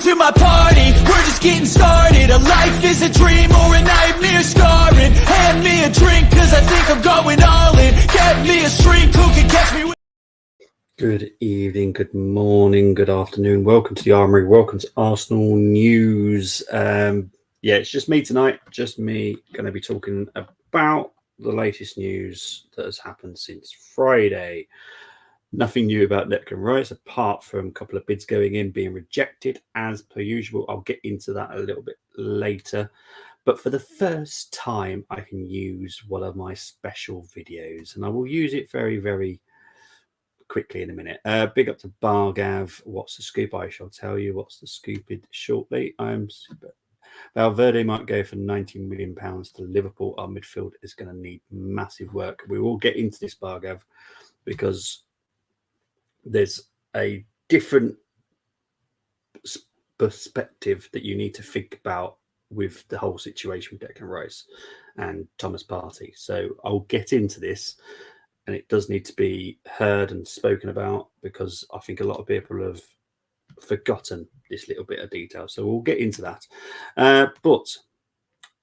to my party, we're just getting started. A life is a dream or a nightmare scarring. Hand me a drink cause I think I'm going all in. Get me a shrink who can catch me with... Good evening, good morning, good afternoon. Welcome to the Armoury. Welcome to Arsenal News. It's just me tonight. Just me going to be talking about the latest news that has happened since Friday. Nothing new about Declan Rice apart from a couple of bids going in, being rejected as per usual. I'll get into that a little bit later. But for the first time, I can use one of my special videos, and I will use it very, very quickly in a minute. Big up to Bargav. What's the scoop? I shall tell you what's the scoop shortly. I'm super. Valverde might go for £19 million to Liverpool. Our midfield is going to need massive work. We will get into this, Bargav, because there's a different perspective that you need to think about with the whole situation with Declan Rice and Thomas Partey. So I'll get into this, and it does need to be heard and spoken about because I think a lot of people have forgotten this little bit of detail. So we'll get into that. But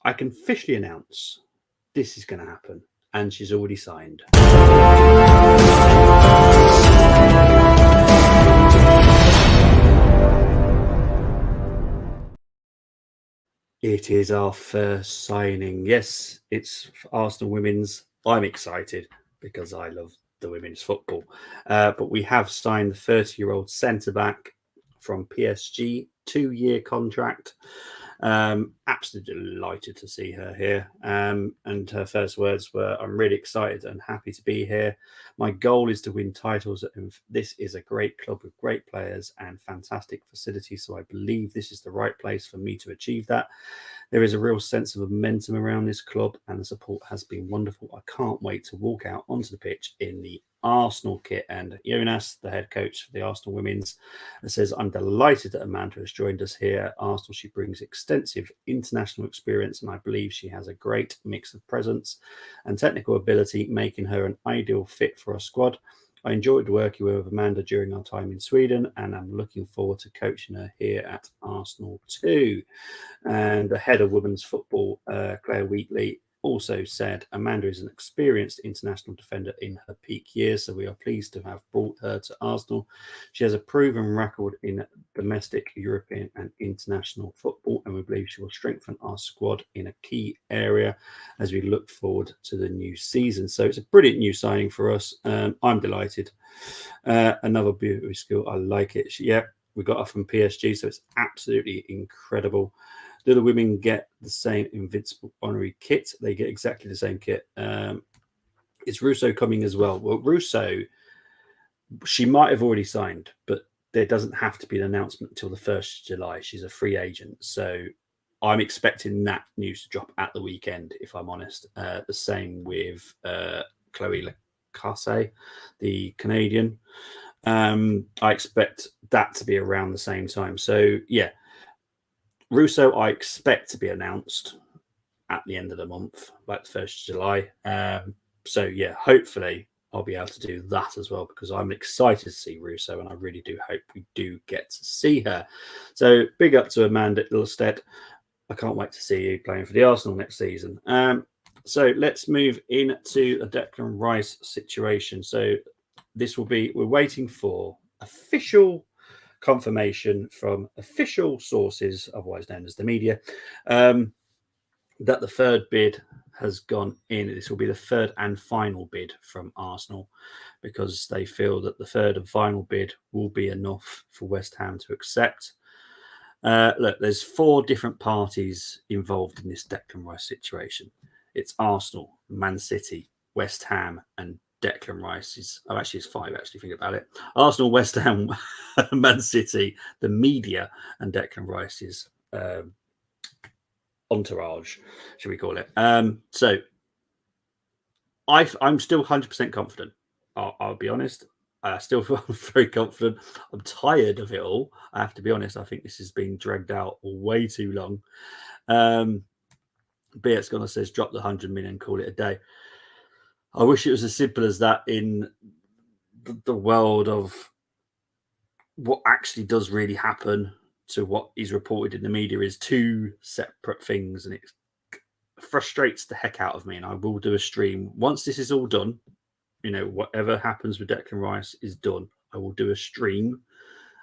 I can officially announce this is going to happen, and she's already signed. It is our first signing. Yes, it's Arsenal Women's. I'm excited because I love the women's football. But we have signed the 30-year-old centre-back from PSG, 2-year contract. Absolutely delighted to see her here. And her first words were, I'm really excited and happy to be here. My goal is to win titles. And this is a great club with great players and fantastic facilities. So I believe this is the right place for me to achieve that. There is a real sense of momentum around this club, and the support has been wonderful. I can't wait to walk out onto the pitch in the Arsenal kit. And Jonas, the head coach for the Arsenal Women's, says, I'm delighted that Amanda has joined us here at Arsenal. She brings extensive international experience, and I believe she has a great mix of presence and technical ability, making her an ideal fit for our squad. I enjoyed working with Amanda during our time in Sweden, and I'm looking forward to coaching her here at Arsenal too. And the head of women's football, Claire Wheatley, also said Amanda is an experienced international defender in her peak years, so we are pleased to have brought her to Arsenal. She has a proven record in domestic, European and international football, and we believe she will strengthen our squad in a key area as we look forward to the new season. So it's a brilliant new signing for us. I'm delighted. Another beautiful skill. I like it. We got her from PSG, so it's absolutely incredible. The other women get the same Invincible Armoury kit. They get exactly the same kit. Is Russo coming as well? Well, Russo, she might have already signed, but there doesn't have to be an announcement until the 1st of July. She's a free agent. So I'm expecting that news to drop at the weekend, if I'm honest. The same with Chloe Lacasse, the Canadian. I expect that to be around the same time. So, yeah. Russo, I expect to be announced at the end of the month, like the 1st of July. Hopefully I'll be able to do that as well, because I'm excited to see Russo, and I really do hope we do get to see her. So big up to Amanda Ilestedt. I can't wait to see you playing for the Arsenal next season. So let's move into a Declan Rice situation. So this will be, we're waiting for official confirmation from official sources, otherwise known as the media, that the third bid has gone in. This will be the third and final bid from Arsenal, because they feel that the third and final bid will be enough for West Ham to accept. Look, there's 4 different parties involved in this Declan Rice situation. It's Arsenal, Man City, West Ham, and Declan Rice it's 5, actually, think about it. Arsenal, West Ham, Man City, the media, and Declan Rice's entourage, should we call it. So I'm still 100% confident. I'll be honest. I still feel very confident. I'm tired of it all. I have to be honest. I think this has been dragged out way too long. Beat's gonna says drop the 100 million, call it a day. I wish it was as simple as that in the world of what actually does really happen to what is reported in the media is two separate things, and it frustrates the heck out of me. And I will do a stream once this is all done. Whatever happens with Declan Rice is done. I will do a stream,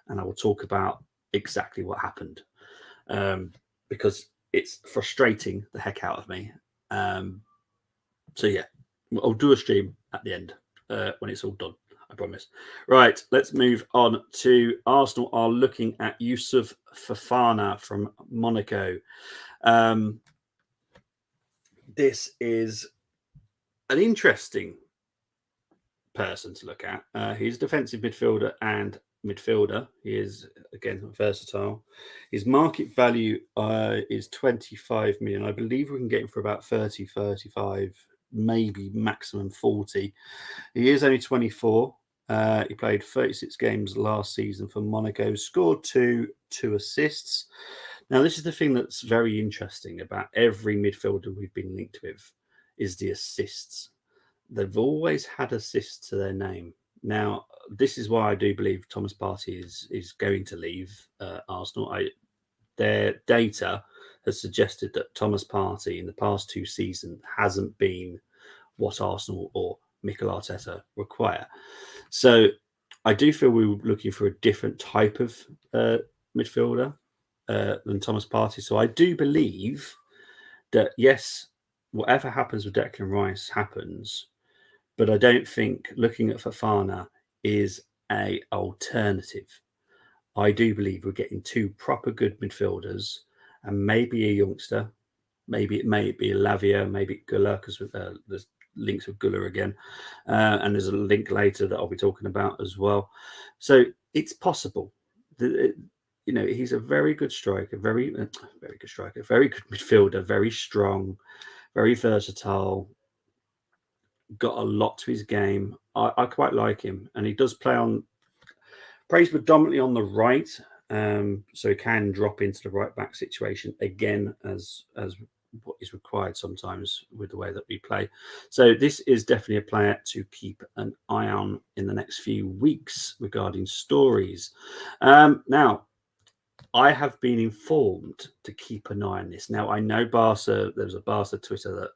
and I will talk about exactly what happened, because it's frustrating the heck out of me. So yeah, I'll do a stream at the end when it's all done. I promise. Right, let's move on to Arsenal. Are looking at Youssouf Fofana from Monaco. This is an interesting person to look at. He's a defensive midfielder and midfielder. He is, again, versatile. His market value is 25 million. I believe we can get him for about 30, 35, maybe maximum 40. He is only 24. He played 36 games last season for Monaco, scored two assists. Now, this is the thing that's very interesting about every midfielder we've been linked with, is the assists. They've always had assists to their name. Now, this is why I do believe Thomas Partey is going to leave Arsenal. Their data has suggested that Thomas Partey in the past 2 seasons hasn't been what Arsenal or Mikel Arteta require. So I do feel we were looking for a different type of midfielder than Thomas Partey. So I do believe that, yes, whatever happens with Declan Rice happens, but I don't think looking at Fofana is an alternative. I do believe we're getting 2 proper good midfielders and maybe a youngster. Maybe it may be Lavia, maybe Güler, because there's links with Güler again. And there's a link later that I'll be talking about as well. So it's possible. He's a very good striker, very good midfielder, very strong, very versatile, got a lot to his game. I quite like him, and he does plays predominantly on the right, so he can drop into the right back situation again as what is required sometimes with the way that we play. So this is definitely a player to keep an eye on in the next few weeks regarding stories. Now, I have been informed to keep an eye on this. Now, I know Barca, there was a Barca Twitter that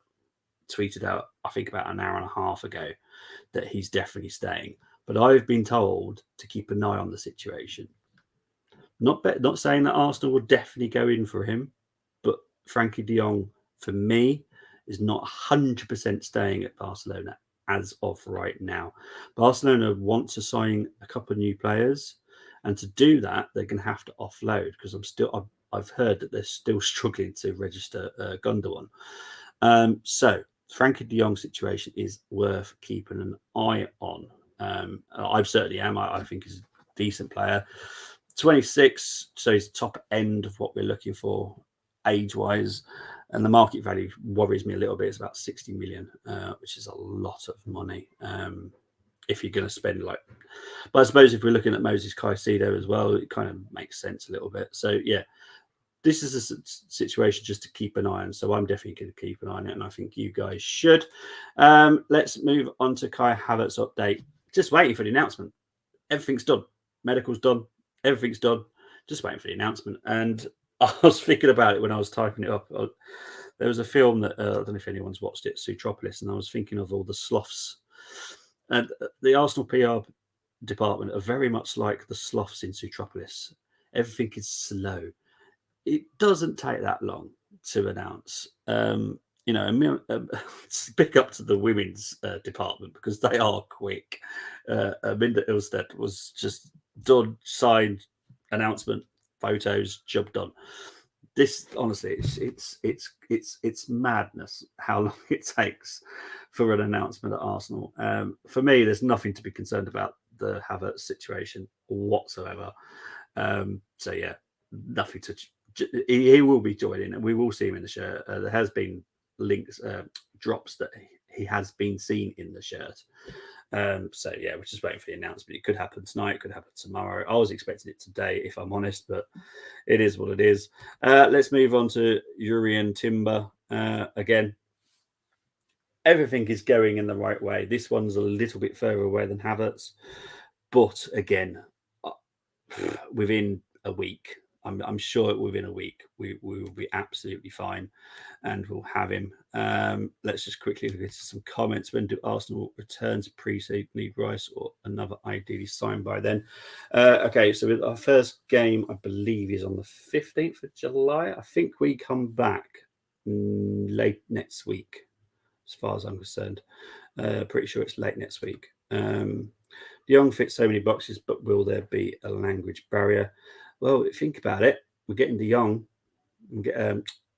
tweeted out, I think about an hour and a half ago, that he's definitely staying. But I've been told to keep an eye on the situation. Not saying that Arsenal will definitely go in for him, but Frankie de Jong, for me, is not 100% staying at Barcelona as of right now. Barcelona want to sign a couple of new players, and to do that, they're going to have to offload, because I've heard that they're still struggling to register Gundogan. So Frankie de Jong's situation is worth keeping an eye on. I certainly am. I think he's a decent player. 26, so he's top end of what we're looking for age-wise. And the market value worries me a little bit. It's about 60 million, which is a lot of money. If you're going to spend but I suppose if we're looking at Moses Caicedo as well, it kind of makes sense a little bit. So yeah, this is a situation just to keep an eye on. So I'm definitely going to keep an eye on it, and I think you guys should. Let's move on to Kai Havertz update. Just waiting for the announcement. Everything's done. Medical's done. Everything's done. Just waiting for the announcement. And I was thinking about it when I was typing it up. There was a film that, I don't know if anyone's watched it, Zootropolis, and I was thinking of all the sloths. And the Arsenal PR department are very much like the sloths in Zootropolis. Everything is slow. It doesn't take that long to announce. Pick up to the women's department, because they are quick. Minda Ilestedt was just done, signed, announcement, photos, job done. This, honestly, it's madness how long it takes for an announcement at Arsenal. For me, there's nothing to be concerned about the Havertz situation whatsoever. So yeah, nothing to. He will be joining, and we will see him in the shirt. There has been links, drops that he has been seen in the shirt. So yeah, we're just waiting for the announcement. It could happen tonight, it could happen tomorrow. I was expecting it today, if I'm honest, but it is what it is. Let's move on to Jurrien Timber. Again, everything is going in the right way. This one's a little bit further away than Havertz, but again, within a week, I'm sure within a week we will be absolutely fine, and we'll have him. Let's just quickly look at some comments. When do Arsenal return to pre-season? Need Rice or another ideally signed by then? Okay, so our first game, I believe, is on the 15th of July. I think we come back late next week, as far as I'm concerned. Pretty sure it's late next week. De Jong fits so many boxes, but will there be a language barrier? Well, think about it. We're getting De Jong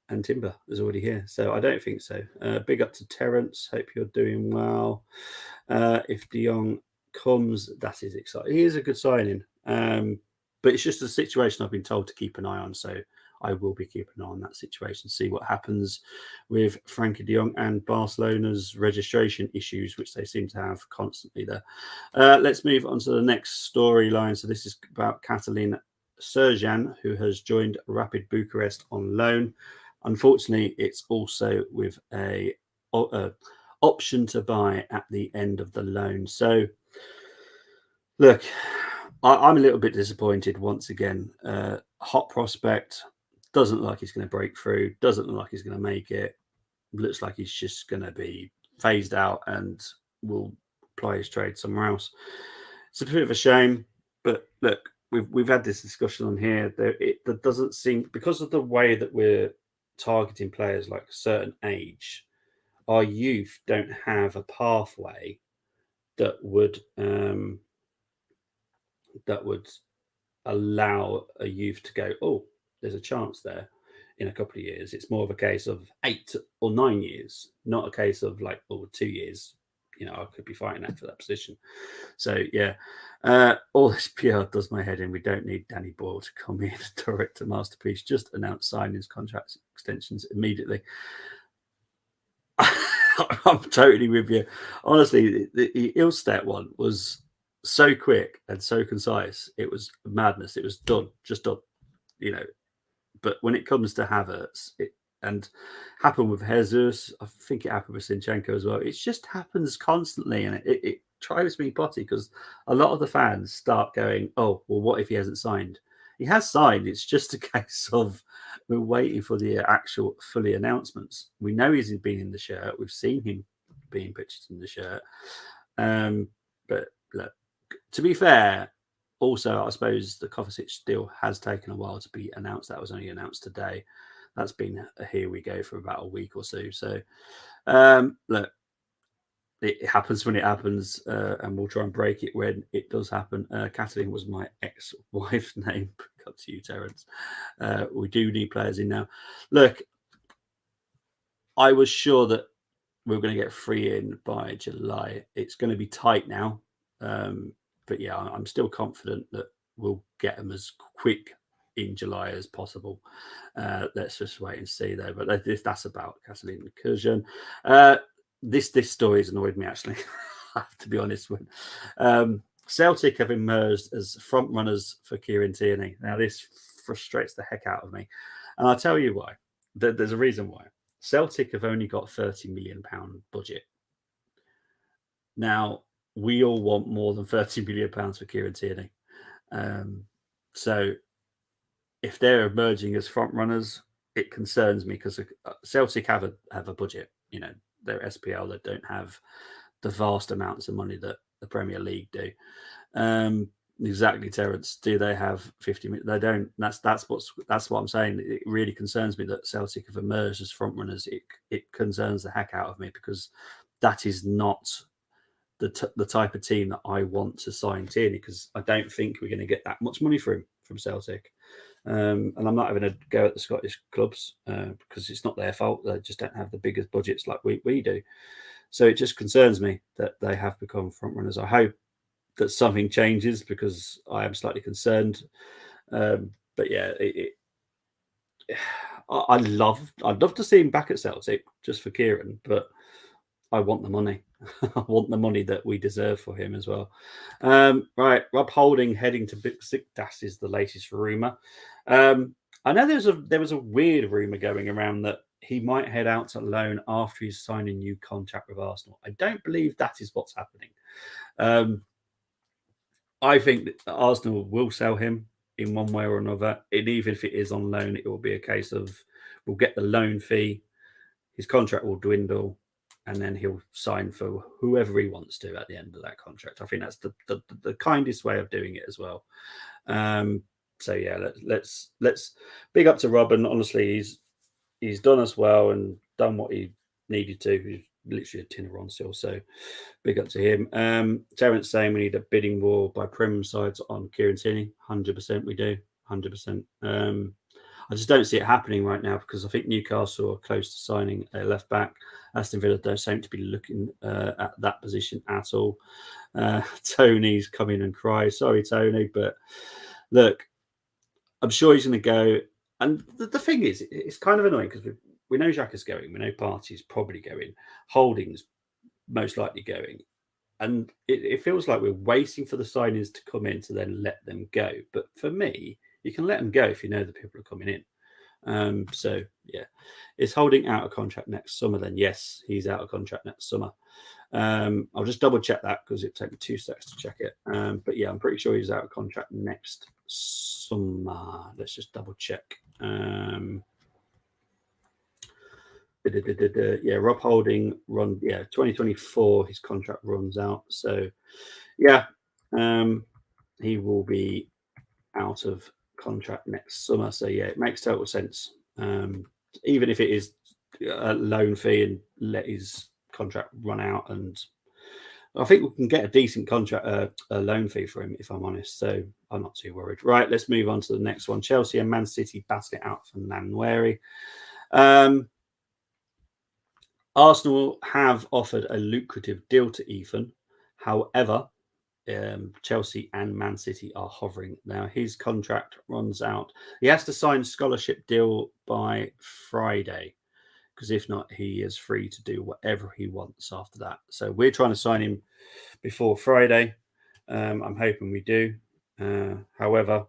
and Timber is already here, so I don't think so. Big up to Terence. Hope you're doing well. If De Jong comes, that is exciting. He is a good signing, but it's just a situation I've been told to keep an eye on. So I will be keeping an eye on that situation, see what happens with Frankie de Jong and Barcelona's registration issues, which they seem to have constantly there. Let's move on to the next storyline. So this is about Catalin Serjan, who has joined Rapid Bucharest on loan. Unfortunately, it's also with a option to buy at the end of the loan. So, look, I'm a little bit disappointed once again. Hot prospect, doesn't look like he's going to break through, doesn't look like he's going to make it. Looks like he's just going to be phased out and will ply his trade somewhere else. It's a bit of a shame, but look, we've had this discussion on here. That doesn't seem, because of the way that we're targeting players like a certain age, our youth don't have a pathway that would allow a youth to go, oh, there's a chance there in a couple of years. It's more of a case of 8 or 9 years, not a case of like, oh, 2 years. You know, I could be fighting that for that position. So yeah, all this PR does my head in. We don't need Danny Boyle to come in and direct a masterpiece. Just announce signings, contracts, extensions immediately. I'm totally with you. Honestly, the Ilestedt one was so quick and so concise. It was madness. It was done, just done. You know, but when it comes to Havertz, and happened with Jesus, I think it happened with Zinchenko as well. It just happens constantly, and it drives me potty because a lot of the fans start going, "Oh, well, what if he hasn't signed?" He has signed. It's just a case of we're waiting for the actual fully announcements. We know he's been in the shirt. We've seen him being pictured in the shirt. But look, to be fair, also I suppose the Kovacic deal has taken a while to be announced. That was only announced today. That's been a here we go for about a week or so. So look, it happens when it happens, and we'll try and break it when it does happen. Kathleen was my ex-wife's name. Up to you, Terence. We do need players in now. Look, I was sure that we were going to get 3 in by July. It's going to be tight now. But yeah, I'm still confident that we'll get them as quick in July as possible. Let's just wait and see though. But if that's about Kathleen Incursion, this story has annoyed me actually. I have to be honest with. Celtic have emerged as front runners for Kieran Tierney. Now this frustrates the heck out of me, and I'll tell you why. There's a reason why. Celtic have only got £30 million budget. Now we all want more than £30 million for Kieran Tierney. So if they're emerging as front runners, it concerns me because Celtic have a budget. You know, they're SPL that don't have the vast amounts of money that the Premier League do. Exactly, Terence. Do they have 50 million? They don't. That's what I'm saying. It really concerns me that Celtic have emerged as front runners. It concerns the heck out of me because that is not the type of team that I want to sign Tierney, because I don't think we're going to get that much money for him from Celtic. And I'm not having a go at the Scottish clubs because it's not their fault. They just don't have the biggest budgets like we do. So it just concerns me that they have become front runners. I hope that something changes because I am slightly concerned. But yeah, I'd love to see him back at Celtic just for Kieran, but I want the money. I want the money that we deserve for him as well. Right, Rob Holding heading to Besiktas is the latest rumor. I know there was a weird rumor going around that he might head out to loan after he's signed a new contract with Arsenal. I don't believe that is what's happening. I think that Arsenal will sell him. in one way or another. And even if it is on loan, it will be a case of we'll get the loan fee, his contract will dwindle, and then he'll sign for whoever he wants to at the end of that contract. I think that's the kindest way of doing it as well. So yeah, let's big up to Robin. Honestly, he's done us well and done what he needed to. He's literally a tin of Ron still, so big up to him. Terence saying we need a bidding war by Prem sides on Kieran Tierney. 100% we do. 100%. I just don't see it happening right now because I think Newcastle are close to signing a left back. Aston Villa don't seem to be looking at that position at all. Tony's come in and cry. Sorry, Tony, but look, I'm sure he's going to go. And the thing is, it's kind of annoying because we know Xhaka's going. We know Partey's probably going. Holding's most likely going. And it feels like we're waiting for the signings to come in to then let them go. But for me, you can let them go if you know the people are coming in. So, yeah. Is Holding out of contract next summer then? Yes, he's out of contract next summer. I'll just double check that because it took me 2 seconds to check it. But yeah, I'm pretty sure he's out of contract next summer. Let's just double check. Yeah, Rob Holding 2024 his contract runs out. So yeah, he will be out of contract next summer. So yeah, it makes total sense. Even if it is a loan fee and let his contract run out, and I think we can get a decent contract, a loan fee for him, if I'm honest. So I'm not too worried. Right, let's move on to the next one. Chelsea and Man City battle it out for Nanwari. Arsenal have offered a lucrative deal to Ethan. However, Chelsea and Man City are hovering. Now, his contract runs out. He has to sign a scholarship deal by Friday, because if not, he is free to do whatever he wants after that. So we're trying to sign him before Friday. I'm hoping we do. However,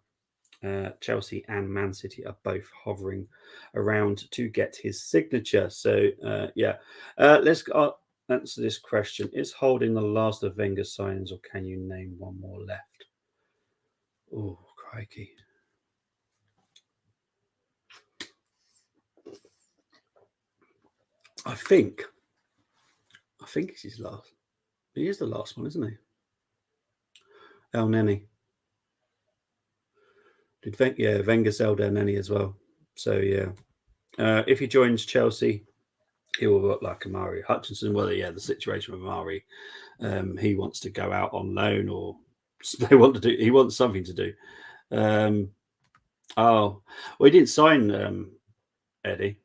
Chelsea and Man City are both hovering around to get his signature. So, yeah, let's answer this question. Is Holding the last of Wenger's signings, or can you name one more left? Oh, crikey. I think it's his last. He is the last one, isn't he? El Neni. Wenger sold El Neni as well. So yeah, if he joins Chelsea, he will look like Armoury. Hutchinson, well, yeah, the situation with Armoury, he wants to go out on loan, or he wants something to do. We didn't sign Eddie,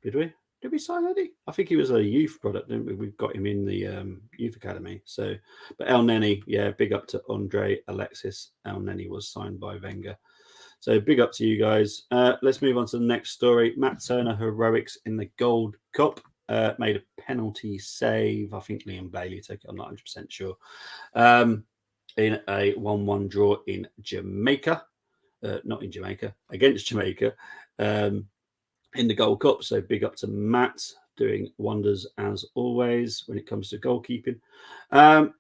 did we? Did we sign Eddie? I think he was a youth product, didn't we? We've got him in the youth academy. So, but El Neni, yeah, big up to Andre Alexis. El Neni was signed by Wenger. So big up to you guys. Let's move on to the next story. Matt Turner heroics in the Gold Cup. Made a penalty save. I think Liam Bailey took it. I'm not 100% sure. In a 1-1 draw in Jamaica. Not in Jamaica. Against Jamaica. In the Gold Cup. So big up to Matt, doing wonders as always when it comes to goalkeeping.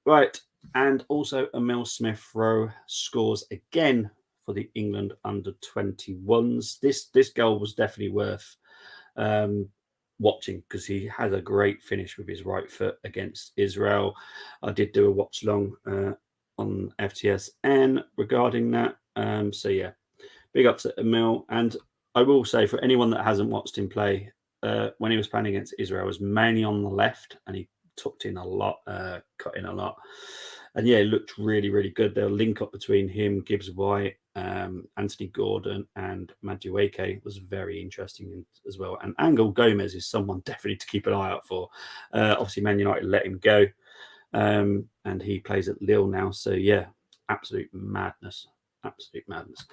Right. And also Emil Smith-Rowe scores again for the England under-21s. This goal was definitely worth watching because he had a great finish with his right foot against Israel. I did do a watch long on FTSN regarding that. So yeah, big up to Emil. And I will say, for anyone that hasn't watched him play, when he was playing against Israel, was mainly on the left, and he tucked in a lot, cut in a lot. And yeah, it looked really, really good. They'll link up between him, Gibbs White, Anthony Gordon, and Madueke was very interesting as well. And Angel Gomez is someone definitely to keep an eye out for. Obviously, Man United let him go, and he plays at Lille now. So yeah, absolute madness. Absolute madness.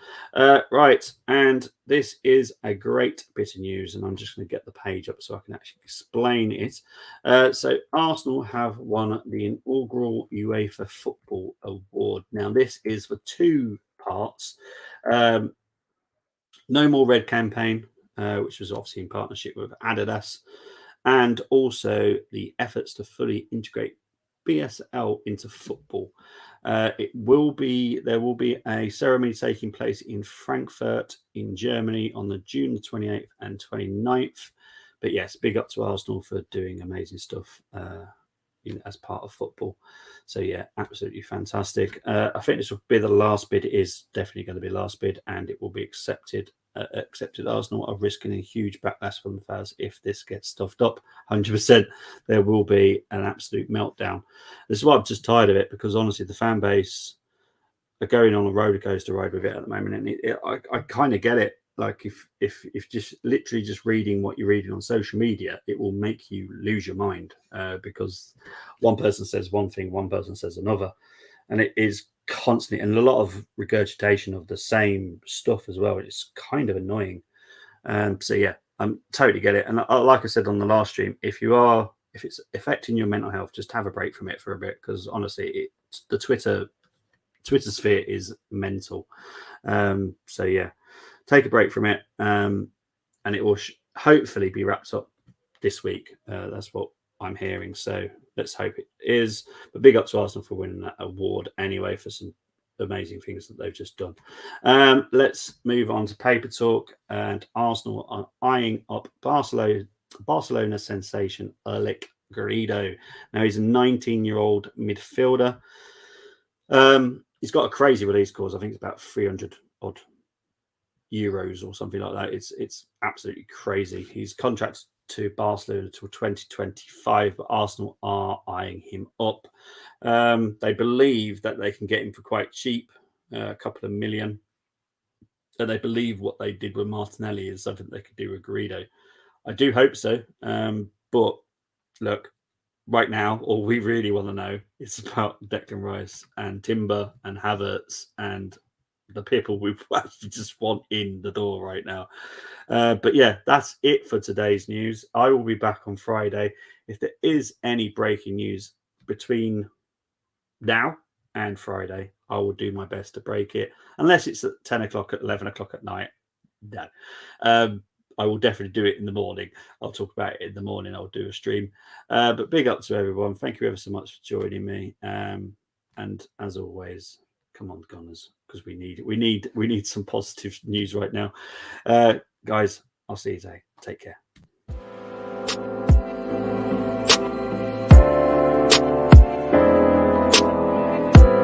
Right, and this is a great bit of news, and I'm just going to get the page up so I can actually explain it. So Arsenal have won the inaugural UEFA Football Award. Now, this is for 2 parts. No More Red campaign, which was obviously in partnership with Adidas, and also the efforts to fully integrate BSL into football. There will be a ceremony taking place in Frankfurt in Germany on the June the 28th and 29th. But yes, big up to Arsenal for doing amazing stuff as part of football. So yeah, absolutely fantastic. I think this will be the last bid. It is definitely going to be the last bid, and it will be accepted. Arsenal are risking a huge backlash from the fans if this gets stuffed up. 100%, there will be an absolute meltdown. This is why I'm just tired of it, because honestly, the fan base are going on a roller coaster ride with it at the moment, and I kind of get it. Like if just literally just reading what you're reading on social media, it will make you lose your mind because one person says one thing, one person says another, and it is constantly, and a lot of regurgitation of the same stuff as well. It's kind of annoying. So yeah, I totally get it. And like I said on the last stream, if it's affecting your mental health, just have a break from it for a bit, because honestly, the Twitter sphere is mental. So yeah, take a break from it, and it will hopefully be wrapped up this week. That's what I'm hearing. So let's hope it is. But big up to Arsenal for winning that award anyway, for some amazing things that they've just done. Let's move on to paper talk. And Arsenal are eyeing up Barcelona sensation Erlich Garrido. Now he's a 19-year-old midfielder. He's got a crazy release clause. I think it's about 300 odd euros or something like that. It's absolutely crazy. He's contracted to Barcelona until 2025, but Arsenal are eyeing him up. They believe that they can get him for quite cheap, a couple of million. And they believe what they did with Martinelli is something they could do with Garrido. I do hope so. But look, right now, all we really want to know is about Declan Rice and Timber and Havertz and the people we actually just want in the door right now. But yeah, that's it for today's news. I will be back on Friday. If there is any breaking news between now and Friday, I will do my best to break it, unless it's at 10 o'clock, at 11 o'clock at night. No. I will definitely do it in the morning. I'll talk about it in the morning. I'll do a stream. But big up to everyone. Thank you ever so much for joining me. And as always, come on, Gunners, because we need some positive news right now. Guys, I'll see you today. Take care.